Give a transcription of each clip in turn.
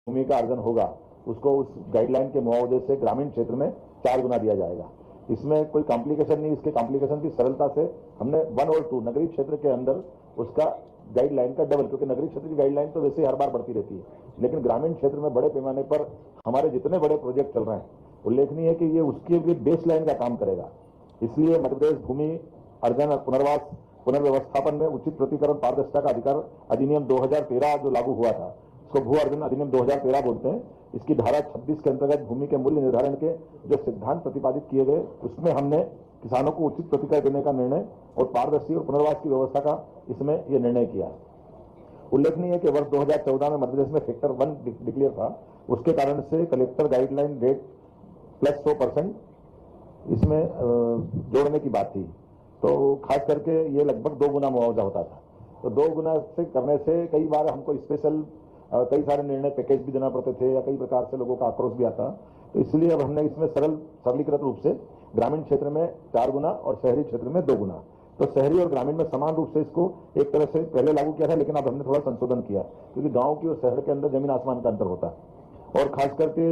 भूमि का अर्जन होगा उसको उस गाइडलाइन के मुआवजे से ग्रामीण क्षेत्र में 4 गुना दिया जाएगा। इसमें कोई कॉम्प्लिकेशन नहीं, इसके कॉम्प्लिकेशन की सरलता से हमने 1 और 2 नगरीय क्षेत्र के अंदर उसका गाइडलाइन का डबल, क्योंकि नगरीय क्षेत्र की गाइडलाइन तो वैसे हर बार बढ़ती रहती है, लेकिन ग्रामीण क्षेत्र में बड़े पैमाने पर हमारे जितने बड़े प्रोजेक्ट चल रहे हैं उल्लेखनीय है कि ये उसके भी बेस लाइन का काम करेगा। इसलिए मध्य प्रदेश भूमि अर्जन और पुनर्वास पुनर्व्यवस्थापन में उचित प्रतिकरण पारदर्शिता का अधिकार अधिनियम 2013 जो लागू हुआ था, इसको भू अर्जन अधिनियम 2013 बोलते हैं। इसकी धारा 26 के अंतर्गत भूमि के मूल्य निर्धारण के जो सिद्धांत प्रतिपादित किए गए उसमें हमने किसानों को उचित प्रतिकर देने का निर्णय और पारदर्शी और पुनर्वास की व्यवस्था का इसमें यह निर्णय किया। उल्लेखनीय है कि वर्ष 2014 में मध्य प्रदेश में सेक्टर 1 डिक्लेयर था, उसके कारण से कलेक्टर गाइडलाइन रेट प्लस 100% इसमें जोड़ने की बात थी, तो खास करके ये लगभग 2 गुना मुआवजा होता था। तो 2 गुना से करने से कई बार हमको स्पेशल कई सारे निर्णय पैकेज भी देना पड़ते थे या कई प्रकार से लोगों का आक्रोश भी आता। तो इसलिए अब हमने इसमें सरलीकृत रूप से ग्रामीण क्षेत्र में 4 गुना और शहरी क्षेत्र में 2 गुना, तो शहरी और ग्रामीण में समान रूप से इसको एक तरह से पहले लागू किया था, लेकिन अब हमने थोड़ा संशोधन किया क्योंकि गांव की और शहर के अंदर जमीन आसमान का अंतर होता है। और खास करके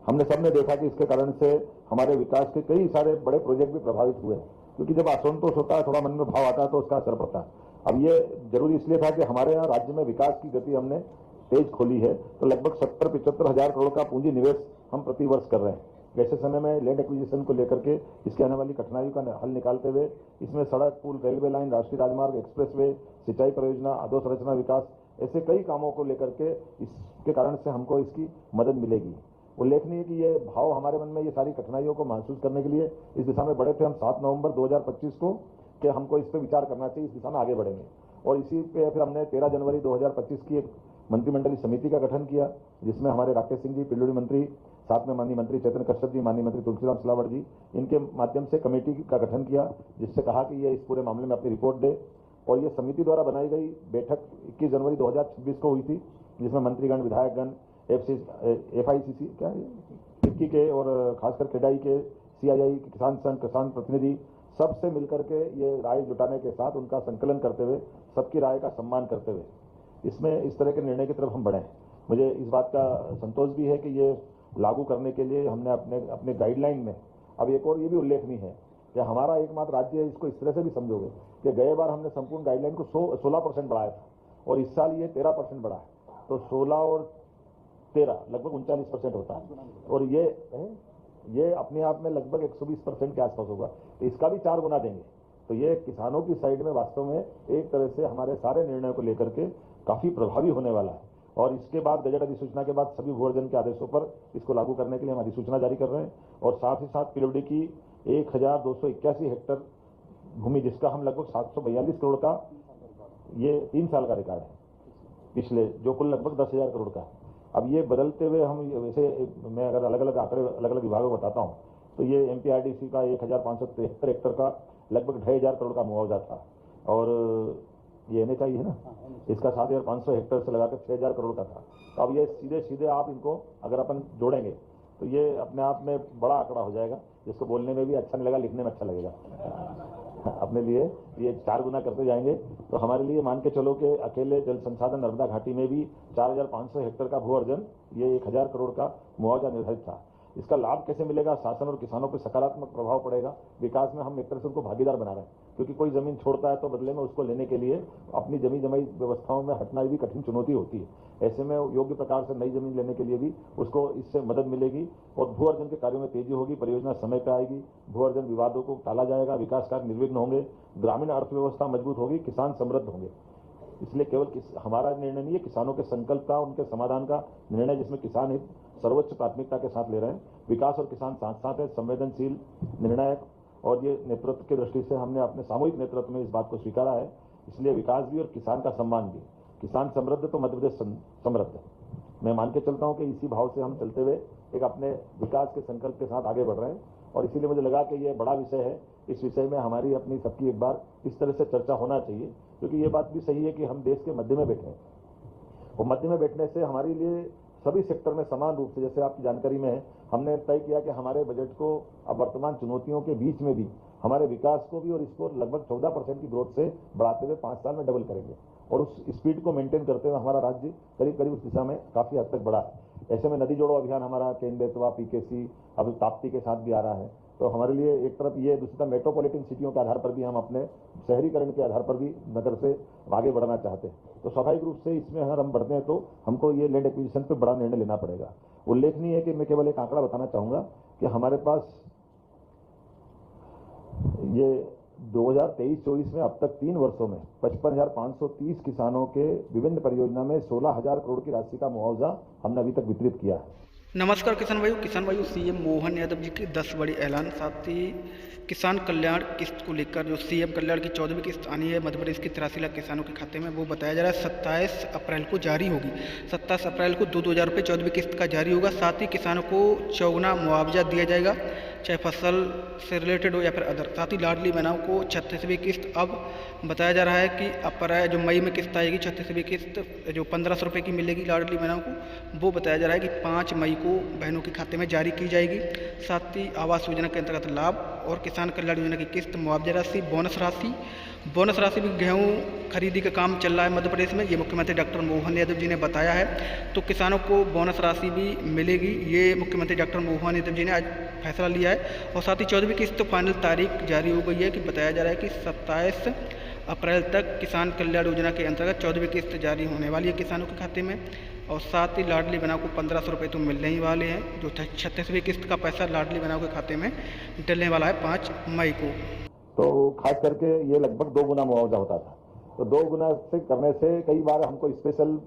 हमने सबने देखा कि इसके कारण से हमारे विकास के कई सारे बड़े प्रोजेक्ट भी प्रभावित हुए, क्योंकि जब असंतोष होता है, थोड़ा मन में भाव आता है तो उसका असर पड़ता है। अब ये जरूरी इसलिए था कि हमारे यहाँ राज्य में विकास की गति हमने तेज खोली है, तो लगभग 70-75 हजार करोड़ का पूंजी निवेश हम प्रति वर्ष कर रहे हैं। ऐसे समय में लैंड एक्विजिशन को लेकर के इसके आने वाली कठिनाइयों का हल निकालते हुए इसमें सड़क, पुल, रेलवे लाइन, राष्ट्रीय राजमार्ग, एक्सप्रेसवे, सिंचाई परियोजना, अधोसंरचना विकास, ऐसे कई कामों को लेकर के इसके कारण से हमको इसकी मदद मिलेगी। उल्लेखनीय है कि ये भाव हमारे मन में ये सारी कठिनाइयों को महसूस करने के लिए इस दिशा में बढ़े थे हम 7 नवंबर 2025 को कि हमको इस पर विचार करना चाहिए, इस दिशा में आगे बढ़ेंगे। और इसी पे फिर हमने 13 जनवरी 2025 की एक मंत्रिमंडलीय समिति का गठन किया, जिसमें हमारे राकेश सिंह जी पिल्लूरी मंत्री, साथ में माननीय मंत्री चेतन कश्यप जी, माननीय मंत्री तुलसीराम सिलावट जी, इनके माध्यम से कमेटी का गठन किया, जिससे कहा कि ये इस पूरे मामले में अपनी रिपोर्ट दे। और ये समिति द्वारा बनाई गई बैठक 21 जनवरी 2026 को हुई थी, जिसमें मंत्रीगण, विधायकगण, FICC क्या है फिक्की के और खासकर क्रेडाई के, CII के, किसान संघ, किसान प्रतिनिधि, सबसे मिलकर के ये राय जुटाने के साथ उनका संकलन करते हुए, सबकी राय का सम्मान करते हुए इसमें इस तरह के निर्णय की तरफ हम बढ़े। मुझे इस बात का संतोष भी है कि ये लागू करने के लिए हमने अपने गाइडलाइन में अब एक और ये भी उल्लेखनीय है कि हमारा एकमात्र राज्य है, इसको इस तरह से भी समझोगे कि गए बार हमने संपूर्ण गाइडलाइन को 16% बढ़ाया था और इस साल ये 13% बढ़ा है, तो 16 और 13 लगभग 39% होता है। और ये अपने आप में लगभग 120% के आसपास होगा, तो इसका भी 4 गुना देंगे। तो ये किसानों की साइड में वास्तव में एक तरह से हमारे सारे निर्णयों को लेकर के काफी प्रभावी होने वाला है। और इसके बाद गजट अधिसूचना के बाद सभी भू अर्जन के आदेशों पर इसको लागू करने के लिए हम अधिसूचना जारी कर रहे हैं। और साथ ही साथ PWD की 1281 हेक्टर भूमि, जिसका हम लगभग 742 करोड़ का ये 3 साल का रिकॉर्ड है पिछले, जो कुल लगभग 10,000 करोड़ का। अब ये बदलते हुए हम वैसे मैं अगर अलग अलग आंकड़े अलग अलग विभागों को बताता हूँ तो ये MPRDC का 1573 हेक्टर का लगभग 2,500 करोड़ का मुआवजा था, और ये NHI है ना, इसका 7,500 हेक्टर से लगाकर 6,000 करोड़ का था। तो अब ये सीधे सीधे आप इनको अगर अपन जोड़ेंगे तो ये अपने आप में बड़ा आंकड़ा हो जाएगा, जिसको बोलने में भी अच्छा नहीं लगा, लिखने में अच्छा लगेगा। अपने लिए ये 4 गुना करते जाएंगे तो हमारे लिए मान के चलो कि अकेले जल संसाधन नर्मदा घाटी में भी 4,500 हेक्टर का भू अर्जन, ये 1,000 करोड़ का मुआवजा निर्धारित था। इसका लाभ कैसे मिलेगा? शासन और किसानों पर सकारात्मक प्रभाव पड़ेगा। विकास में हम एक तरह से उनको भागीदार बना रहे हैं, क्योंकि कोई जमीन छोड़ता है तो बदले में उसको लेने के लिए अपनी जमी जमाई व्यवस्थाओं में हटना भी कठिन चुनौती होती है। ऐसे में योग्य प्रकार से नई जमीन लेने के लिए भी उसको इससे मदद मिलेगी और भू अर्जन के कार्यों में तेजी होगी, परियोजना समय पर आएगी, भू अर्जन विवादों को टाला जाएगा, विकास कार्य निर्विघ्न होंगे, ग्रामीण अर्थव्यवस्था मजबूत होगी, किसान समृद्ध होंगे। इसलिए केवल हमारा निर्णय नहीं है, किसानों के संकल्प का, उनके समाधान का निर्णय, जिसमें किसान हित सर्वोच्च प्राथमिकता के साथ ले रहे हैं। विकास और किसान साथ साथ है, संवेदनशील, निर्णायक, और ये नेतृत्व की दृष्टि से हमने अपने सामूहिक नेतृत्व में इस बात को स्वीकारा है। इसलिए विकास भी और किसान का सम्मान भी। किसान समृद्ध तो मध्य प्रदेश समृद्ध है। मैं मान के चलता हूँ कि इसी भाव से हम चलते हुए एक अपने विकास के संकल्प के साथ आगे बढ़ रहे हैं, और इसीलिए मुझे लगा कि ये बड़ा विषय है। इस विषय में हमारी अपनी सबकी एक बार इस तरह से चर्चा होना चाहिए, क्योंकि ये बात भी सही है कि हम देश के मध्य में बैठे हैं, और मध्य में बैठने से हमारे लिए सभी सेक्टर में समान रूप से, जैसे आपकी जानकारी में है, हमने तय किया कि हमारे बजट को अब वर्तमान चुनौतियों के बीच में भी हमारे विकास को भी और इसको लगभग 14% की ग्रोथ से बढ़ाते हुए 5 साल में डबल करेंगे, और उस स्पीड को मेंटेन करते हुए हमारा राज्य करीब करीब उस दिशा में काफी हद तक बढ़ा है। ऐसे में नदी जोड़ो अभियान हमारा केन बेतवा पीकेसी अब ताप्ती के साथ भी आ रहा है। तो हमारे लिए एक तरफ ये, दूसरी तरफ मेट्रोपॉलिटन सिटियों के आधार पर भी हम अपने शहरीकरण के आधार पर भी नगर से आगे बढ़ना चाहते हैं। तो स्वाभाविक रूप से इसमें अगर हम बढ़ते हैं तो हमको ये लैंड एक्विजिशन पे बड़ा निर्णय लेना पड़ेगा। उल्लेखनीय है कि मैं केवल एक आंकड़ा बताना चाहूंगा कि हमारे पास ये 2023-24 में अब तक 3 वर्षों में 55,530 किसानों के विभिन्न परियोजना में 16,000 करोड़ की राशि का मुआवजा हमने अभी तक वितरित किया है। नमस्कार किसान भाइयों सीएम मोहन यादव जी के 10 बड़े ऐलान, साथ ही किसान कल्याण किस्त को लेकर जो सीएम कल्याण की 14वीं किस्त आनी है मध्य प्रदेश के 83 लाख किसानों के खाते में, वो बताया जा रहा है 27 अप्रैल को जारी होगी। 27 अप्रैल को 2,000 रुपये 14वीं किस्त का जारी होगा। साथ ही किसानों को चौगुना मुआवजा दिया जाएगा, चाहे फसल से रिलेटेड हो या फिर अदर। साथ ही लाडली बहनों को 36वीं किस्त अब बताया जा रहा है कि अप्रैल जो मई में किस्त आएगी 36वीं किस्त जो 1,500 रुपये की मिलेगी लाडली बहनों को, वो बताया जा रहा है कि 5 मई को बहनों के खाते में जारी की जाएगी। साथ ही आवास योजना के अंतर्गत लाभ और किसान कल्याण योजना की किस्त, मुआवजा राशि, बोनस राशि भी गेहूँ खरीदी का काम चल रहा है मध्य प्रदेश में, ये मुख्यमंत्री डॉक्टर मोहन यादव जी ने बताया है। तो किसानों को बोनस राशि भी मिलेगी, ये मुख्यमंत्री डॉक्टर मोहन यादव जी ने आज फैसला लिया है। और साथ ही 14वीं किस्त फाइनल तारीख जारी हो गई है कि बताया जा रहा है कि 27 अप्रैल तक किसान कल्याण योजना के अंतर्गत 14वीं किस्त जारी होने वाली है किसानों के खाते में। और साथ ही लाडली बहनों को 1,500 रुपये तो मिलने ही वाले हैं। जो 36वीं किस्त का पैसा लाडली बहनों के खाते में डलने वाला है 5 मई को। तो खास करके ये लगभग 2 गुना मुआवजा होता था। तो 2 गुना से करने से कई बार हमको स्पेशल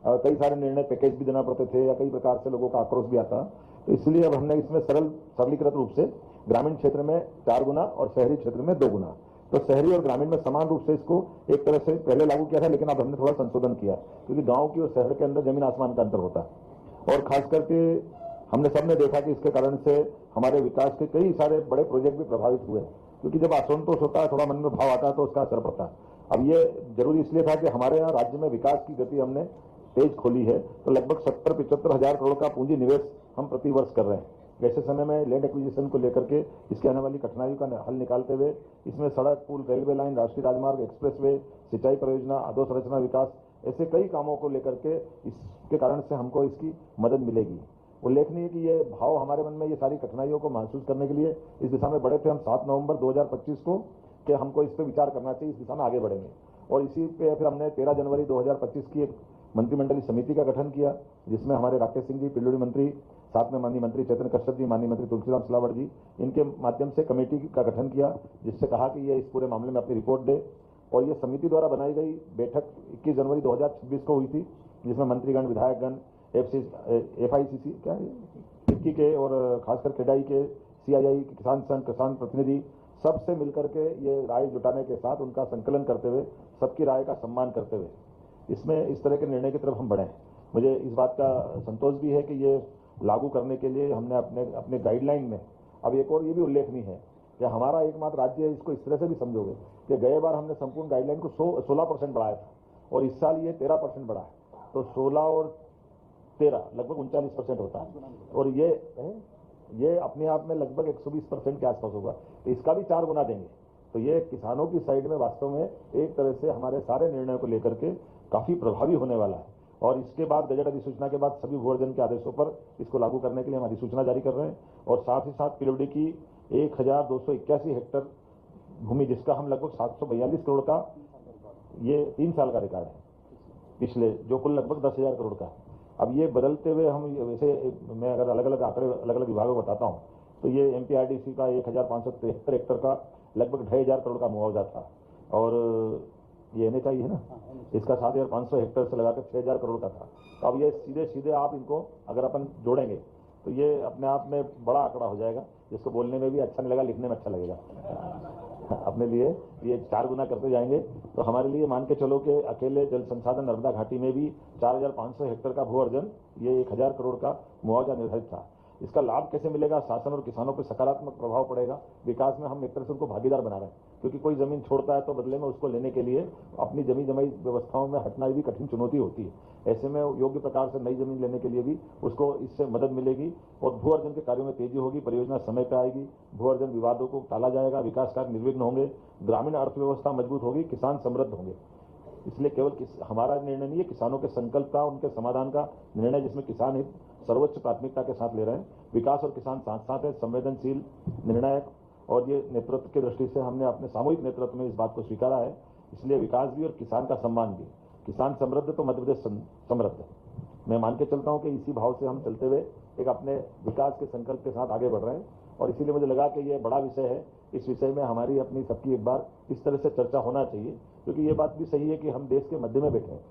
कई सारे निर्णय पैकेज भी देना पड़ते थे या कई प्रकार से लोगों का आक्रोश भी आता। तो इसलिए अब हमने इसमें सरलीकृत रूप से ग्रामीण क्षेत्र में 4 गुना और शहरी क्षेत्र में 2 गुना, तो शहरी और ग्रामीण में समान रूप से इसको एक तरह से पहले लागू किया था, लेकिन अब हमने थोड़ा संशोधन किया क्योंकि गांव की और शहर के अंदर जमीन आसमान का अंतर होता है। और खास करके हमने सबने देखा कि इसके कारण से हमारे विकास के कई सारे बड़े प्रोजेक्ट भी प्रभावित हुए, क्योंकि जब असंतोष होता है, थोड़ा मन में भाव आता है तो उसका असर पड़ता है। अब ये जरूरी इसलिए था कि हमारे यहाँ राज्य में विकास की गति हमने तेज खोली है, तो लगभग 70-75 हजार करोड़ का पूंजी निवेश हम प्रति वर्ष कर रहे हैं। ऐसे समय में लैंड एक्विजिशन को लेकर के इसके आने वाली कठिनाइयों का हल निकालते हुए इसमें सड़क, पुल, रेलवे लाइन, राष्ट्रीय राजमार्ग, एक्सप्रेसवे, सिंचाई परियोजना, अधोसंरचना विकास, ऐसे कई कामों को लेकर के इसके कारण से हमको इसकी मदद मिलेगी। उल्लेखनीय है कि ये भाव हमारे मन में ये सारी कठिनाइयों को महसूस करने के लिए इस दिशा में बढ़े थे हम 7 नवंबर 2025 को कि हमको इस पर विचार करना चाहिए, इस दिशा में आगे बढ़ेंगे। और इसी पे फिर हमने 13 जनवरी 2025 की एक मंत्रिमंडलीय समिति का गठन किया, जिसमें हमारे राकेश सिंह जी पिल्लूरी मंत्री, साथ में माननीय मंत्री चैतन्य कश्यप जी, माननीय मंत्री तुलसीराम सिलावट जी, इनके माध्यम से कमेटी का गठन किया, जिससे कहा कि ये इस पूरे मामले में अपनी रिपोर्ट दे। और ये समिति द्वारा बनाई गई बैठक 21 जनवरी 2026 को हुई थी, जिसमें मंत्रीगण, विधायकगण, FICC क्या है फिक्की के और खासकर खेडाई के, CII के किसान संघ, किसान प्रतिनिधि, सबसे मिलकर के ये राय जुटाने के साथ उनका संकलन करते हुए, सबकी राय का सम्मान करते हुए इसमें इस तरह के निर्णय की तरफ हम बढ़े। मुझे इस बात का संतोष भी है कि ये लागू करने के लिए हमने अपने गाइडलाइन में अब एक और ये भी उल्लेखनीय है कि हमारा एकमात्र राज्य है, इसको इस तरह से भी समझोगे कि गए बार हमने संपूर्ण गाइडलाइन को 16% बढ़ाया था और इस साल ये 13% बढ़ा है, तो 16 और 13 लगभग 39% होता है। और ये अपने आप में लगभग 120% के आसपास होगा, तो इसका भी 4 गुना देंगे। तो ये किसानों की साइड में वास्तव में एक तरह से हमारे सारे निर्णयों को लेकर के काफी प्रभावी होने वाला है। और इसके बाद गजट अधिसूचना के बाद सभी भू अर्जन के आदेशों पर इसको लागू करने के लिए हम अधिसूचना जारी कर रहे हैं। और साथ ही साथ पीडब्ल्यूडी की 1,281 हेक्टेयर भूमि, जिसका हम लगभग 742 करोड़ का ये 3 साल का रिकॉर्ड है पिछले, जो कुल लगभग 10,000 करोड़ का है। अब ये बदलते हुए हम वैसे मैं अगर अलग अलग आंकड़े अलग अलग विभागों बताता हूँ तो ये MPRDC का 1,573 हेक्टेयर का लगभग 2,500 करोड़ का मुआवजा था। और ये NHI है ना, इसका 7,500 हेक्टेयर से लगाकर 6,000 करोड़ का था। तो अब ये सीधे आप इनको अगर अपन जोड़ेंगे तो ये अपने आप में बड़ा आंकड़ा हो जाएगा, जिसको बोलने में भी अच्छा नहीं लगा, लिखने में अच्छा लगेगा। अपने लिए ये 4 गुना करते जाएंगे तो हमारे लिए मान के चलो कि अकेले जल संसाधन नर्मदा घाटी में भी 4,500 हेक्टेयर का भू अर्जन, ये 1,000 करोड़ का मुआवजा निर्धारित था। इसका लाभ कैसे मिलेगा? शासन और किसानों पर सकारात्मक प्रभाव पड़ेगा। विकास में हम एक तरह से उनको भागीदार बना रहे हैं, क्योंकि कोई जमीन छोड़ता है तो बदले में उसको लेने के लिए अपनी जमी जमाई व्यवस्थाओं में हटना भी कठिन चुनौती होती है। ऐसे में योग्य प्रकार से नई जमीन लेने के लिए भी उसको इससे मदद मिलेगी और भू अर्जन के कार्यों में तेजी होगी, परियोजना समय पर आएगी, भू अर्जन विवादों को टाला जाएगा, विकास कार्य निर्विघ्न होंगे, ग्रामीण अर्थव्यवस्था मजबूत होगी, किसान समृद्ध होंगे। इसलिए केवल हमारा निर्णय नहीं है, किसानों के संकल्प का, उनके समाधान का निर्णय, जिसमें किसान हित सर्वोच्च प्राथमिकता के साथ ले रहे हैं। विकास और किसान साथ साथ है, संवेदनशील, निर्णायक, और ये नेतृत्व की दृष्टि से हमने अपने सामूहिक नेतृत्व में इस बात को स्वीकारा है। इसलिए विकास भी और किसान का सम्मान भी। किसान समृद्ध तो मध्य प्रदेश समृद्ध। मैं मान के चलता हूं कि इसी भाव से हम चलते हुए एक अपने विकास के संकल्प के साथ आगे बढ़ रहे हैं, और इसीलिए मुझे लगा कि ये बड़ा विषय है। इस विषय में हमारी अपनी सबकी एक बार इस तरह से चर्चा होना चाहिए, क्योंकि ये बात भी सही है कि हम देश के मध्य में बैठे हैं।